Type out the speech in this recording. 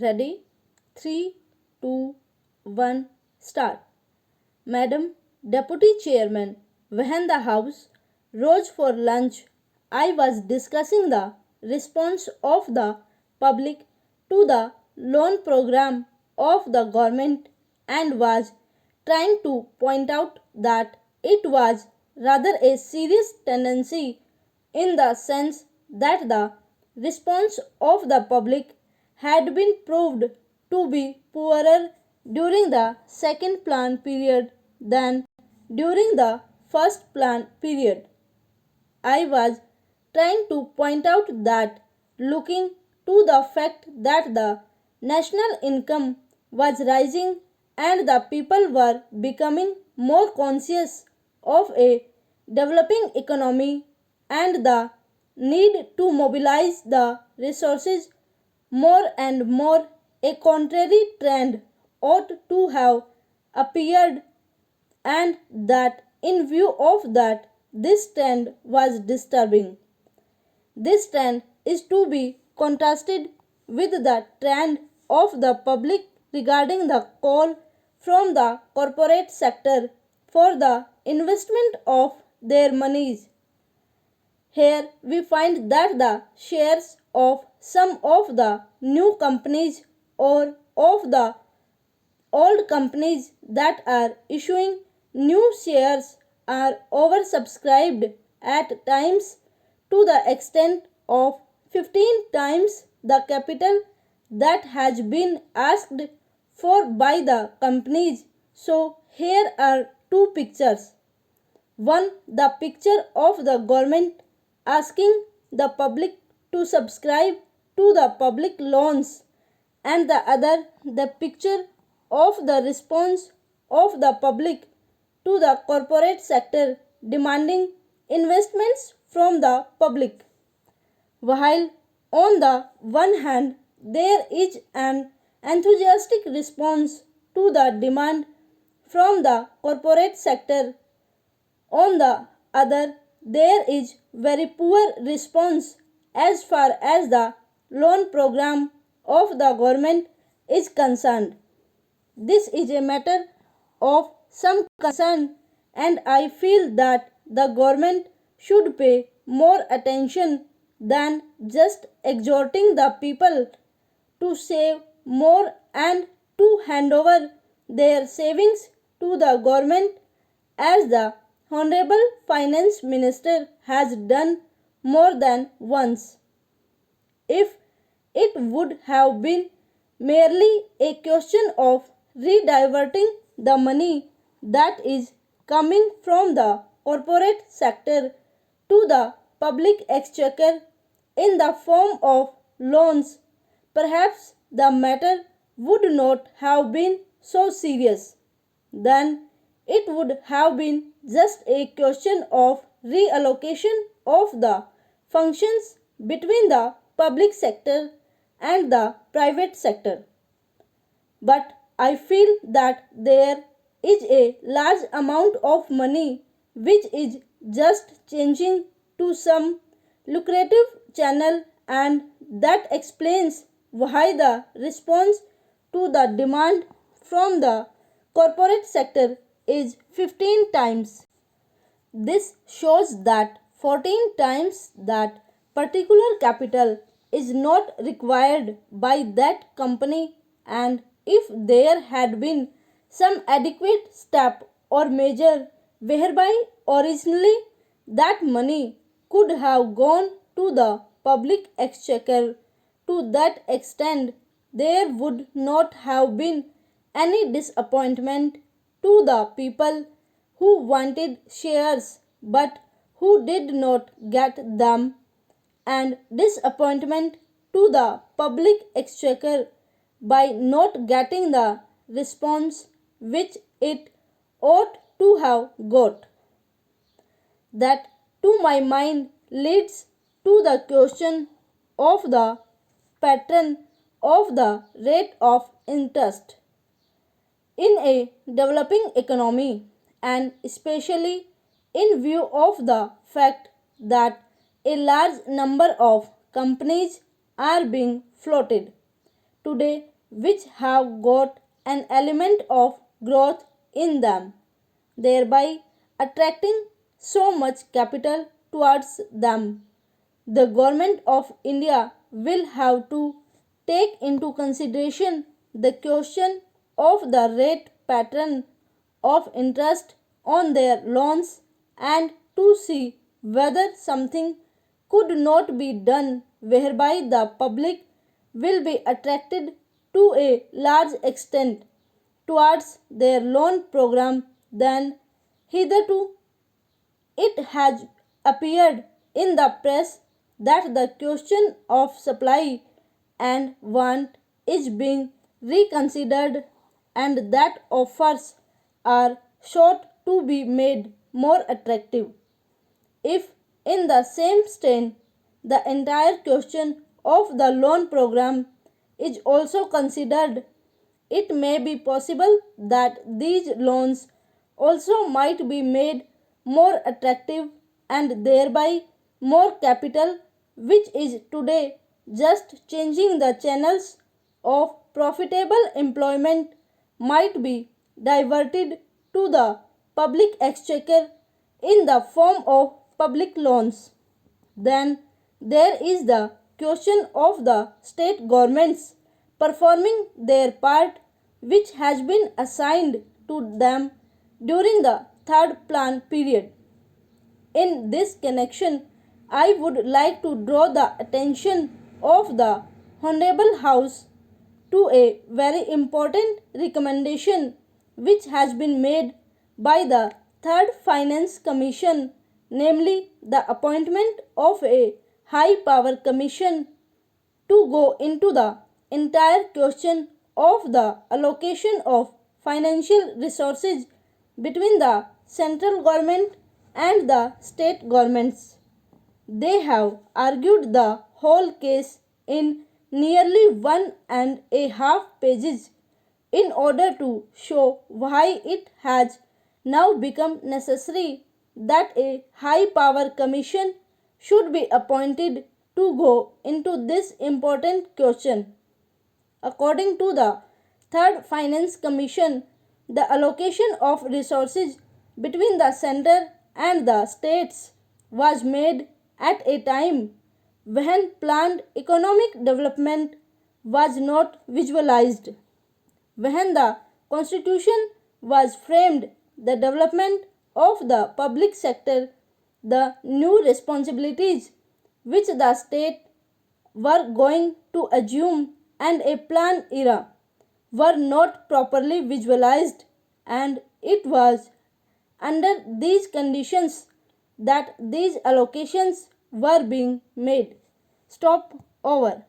Ready? 3, 2, 1, start. Madam Deputy Chairman, when the House rose for lunch, I was discussing the response of the public to the loan program of the government and was trying to point out that it was rather a serious tendency in the sense that the response of the public had been proved to be poorer during the second plan period than during the first plan period. I was trying to point out that looking to the fact that the national income was rising and the people were becoming more conscious of a developing economy and the need to mobilize the resources more and more, a contrary trend ought to have appeared, and that in view of that this trend was disturbing. This trend is to be contrasted with the trend of the public regarding the call from the corporate sector for the investment of their monies. Here we find that the shares of some of the new companies or of the old companies that are issuing new shares are oversubscribed at times to the extent of 15 times the capital that has been asked for by the companies. So here are two pictures. One, the picture of the government asking the public to subscribe to the public loans, and the other, the picture of the response of the public to the corporate sector demanding investments from the public. While on the one hand there is an enthusiastic response to the demand from the corporate sector, on the other, there is very poor response as far as the loan program of the government is concerned. This is a matter of some concern, and I feel that the government should pay more attention than just exhorting the people to save more and to hand over their savings to the government as the Honorable Finance Minister has done more than once. If it would have been merely a question of rediverting the money that is coming from the corporate sector to the public exchequer in the form of loans, perhaps the matter would not have been so serious. Then it would have been just a question of reallocation of the functions between the public sector and the private sector. But I feel that there is a large amount of money which is just changing to some lucrative channel, and that explains why the response to the demand from the corporate sector is 15 times. This shows that 14 times that particular capital is not required by that company, and if there had been some adequate step or measure whereby originally that money could have gone to the public exchequer, to that extent there would not have been any disappointment to the people who wanted shares but who did not get them, and disappointment to the public exchequer by not getting the response which it ought to have got. That, to my mind, leads to the question of the pattern of the rate of interest. In a developing economy, and especially in view of the fact that a large number of companies are being floated, today which have got an element of growth in them, thereby attracting so much capital towards them. The government of India will have to take into consideration the question of the rate pattern of interest on their loans and to see whether something could not be done whereby the public will be attracted to a large extent towards their loan program than hitherto. It has appeared in the press that the question of supply and want is being reconsidered and that offers are sought to be made more attractive. If, in the same strain, the entire question of the loan program is also considered, it may be possible that these loans also might be made more attractive and thereby more capital, which is today just changing the channels of profitable employment, might be diverted to the public exchequer in the form of public loans. Then there is the question of the state governments performing their part which has been assigned to them during the third plan period. In this connection, I would like to draw the attention of the Honorable House to a very important recommendation which has been made by the Third Finance Commission, namely the appointment of a high power commission to go into the entire question of the allocation of financial resources between the central government and the state governments. They have argued the whole case in nearly 1.5 pages in order to show why it has now become necessary that a high power commission should be appointed to go into this important question. According to the Third Finance Commission, the allocation of resources between the center and the states was made at a time when planned economic development was not visualized. When the constitution was framed, the development of the public sector, the new responsibilities which the state were going to assume and a plan era were not properly visualized, and it was under these conditions that these allocations were being made. Stop over.